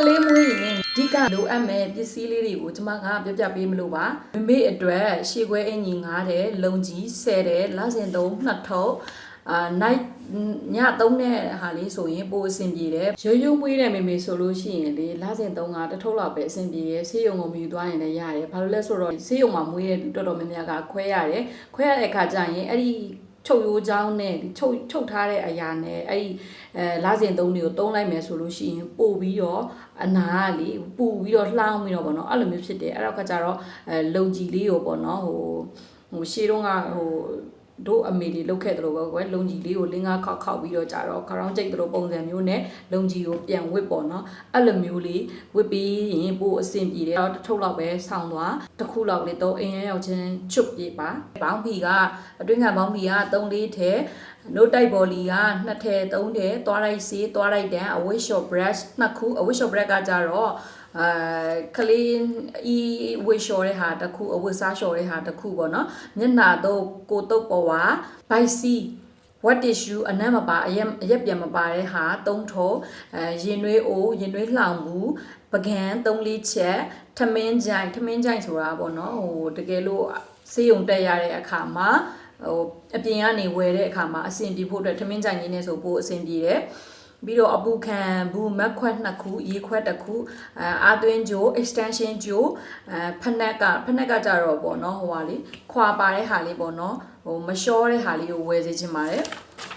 လေးမွေးရင်ဒီကလိုအပ်မဲ့ပစ္စည်းလေးတွေကိုကျမကပြပေးမလို့ပါမမေအတွက်ရှေ့ခွဲအင်ကြီး9တဲ့လုံကြီး10တဲ့လစဉ်3 2ထုပ်night ည3တဲ့ဟာလေးဆိုရင်ပိုအဆင်ပြေတယ်ရိုးမွေးတဲ့မေဆိုလို့ရှိရင်လေလစဉ်3ကတစ်ထုပ်လောက်ပဲအဆင်ပြေတယ်ဆေးရုံကိုမြူသွားရင်လည်းရတယ်ဘာလို့လဲဆိုတော့ဆေးရုံမှာမွေးတဲ့တော်တော်များများကခွဲရတယ်ခွဲရတဲ့အခါကျရင်အဲ့ဒီချုပ်ရိုးချောင်းနဲ့ချုပ်ထားတဲ့အရာနဲ့အဲ့ဒီလစဉ်သုံးတွေကိုသုံးလိုက်မယ်ဆိုလို့ရှိရင်ပို့ပြီးတော့အနာကလေပူပြီးတော့လှောင်းပြီးတော့ဗောနော်အဲ့လိုမျိုးဖြစ်တယ်အဲ့တော့ခါကျတော့လုံကြီးလေးကိုဗောနော်ဟိုရှေးတုန်းကတို့အမေတွေလုတ်ခဲ့တယ်လို့ပဲကွယ်လုံကြီးလေးကိုလင်းကားခောက်ပြီးတော့ကြတော့ခရောင်းကျိတ်တို့ပုံစံမျိုးနဲ့လုံကြီးကိုပြန်ဝစ်ပေါ့နော်အဲ့လိုမျိုးလေးဝစ်ပြီးရင်ပို့အဆင်ပြေတယ်တစ်ထုပ်လောက်ပဲဆောင်းသွားတစ်ခုလောက်လေးတော့အင်းရောက်ချင်းချွတ်ပြေးပါဘောင်းဖီကအတွင်းကဘောင်းဖီက3-4ထဲနို့တိုက်ဘော်လီက2ထဲ3ထဲသွားလိုက်စီးသွားလိုက်တန်းအဝိရှော့ brush 2ခုအဝိရှော့ brush ကကြတော့ကလေးဤဝေလျှော်တဲ့ဟာတစ်ခုအဝတ်စားလျှော်တဲ့ဟာတစ်ခုပေါ့နော်မျက်နှာတော့ကိုတုပ်ပေါ်ဝါဘိုက်စီwhat tissue အနံ့မပါအရက်ပြန်မပါတဲ့ဟာ3ထုပ်ရင်နွေးအိုရင်နွေးလှောင်ဘူးပကံ3-4ချက်ထမင်းကြိုင်ဆိုတာပေါ့နော်ဟိုတကယ်လို့ဆေးရုံတက်ရတဲ့အခါမှာဟိုအပြင်ကနေဝယ်တဲ့အခါမှာအဆင်ပြေဖို့အတွက်ထမင်းကြိုင်ကြီးနဲ့ဆိုပို့အဆင်ပြေတယ်ပြီးတော့အပူခံဘူးမက်ခွက်2ခုရေခွက်1ခုအာသွင်းကြို extension ကြိုဖနက်ကကြတော့ပေါ့နော်ဟိုဟာလေးခွာပါတဲ့ဟာလေးပေါ့နော်ဟိုမလျှောတဲ့ဟာလေးကိုဝယ်စေချင်ပါတယ်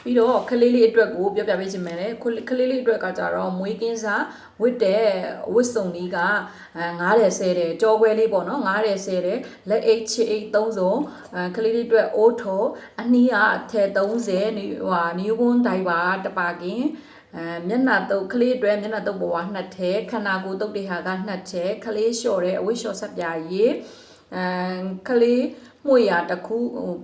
ပြီးတော့ခလေးလေးအတွက်ကိုပြပေးချင်မယ်ခလေးလေးအတွက်ကကြတော့မွေးကင်းစားဝစ်တဲ့ဝစ်စုံလေးက9တယ်10တယ်ကြောခွဲလေးပေါ့နော်9တယ်10တယ်လက်အိတ်ချစ်အိတ်3စုံခလေးလေးအတွက်အိုးထော်အနီးကအထည်30ဟိုဟာနီယိုဘွန်ဒိုင်ပါတပါကင်မျက်နှာတုပ်ကလေးအတွက်မျက်နှာတုပ်ပေါ်က2ထဲခန္ဓာကိုယ်တုပ်တွေဟာက2ထဲခလေးလျှော်တဲ့အဝိရှော်ဆက်ပြားရေးခလေးမှုရတစ်ခု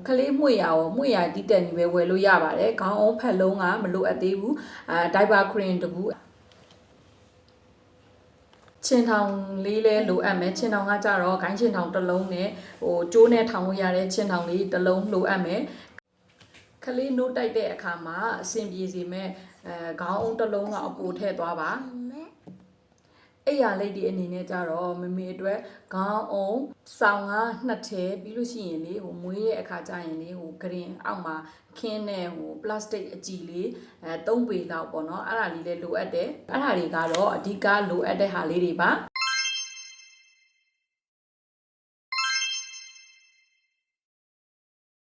ခလေးမှုရရောမှုရတီးတက်နေပဲဝယ်လို့ရပါတယ်ခေါင်းအောင်ဖက်လုံးကမလိုအပ်သေးဘူးဒိုင်ပါခရင်တကူချင်းထောင်လေးလဲလိုအပ်မယ်ချင်းထောင်ကကြတော့ဂိုင်းချင်းထောင်တစ်လုံးနဲ့ဟိုကျိုးနဲ့ထောင်လို့ရတဲ့ချင်းထောင်လေးတစ်လုံးလိုအပ်မယ်ခလေးနိုးတိုက်တဲ့အခါမှာအဆင်ပြေစေမဲ့ခေါင်းအောင်တစ်လုံးကအပူထည့်သွားပါအဲ့ရလေးဒီအနေနဲ့ကြတော့မမေအတွက်ခေါင်းအောင်ဆောင်းက2ထဲပြီးလို့ရှိရင်လေဟိုမွေးရဲ့အခါကျရင်လေဟိုဂရင်အောက်မှာခင်းတဲ့ဟိုပလတ်စတစ်အကြည်လေး3ပေလောက်ပေါ့နော်အဲ့ဒါလေးလည်းလိုအပ်တယ်အဲ့ဒါတွေကတော့အဓိကလိုအပ်တဲ့ဟာလေးတွေပါ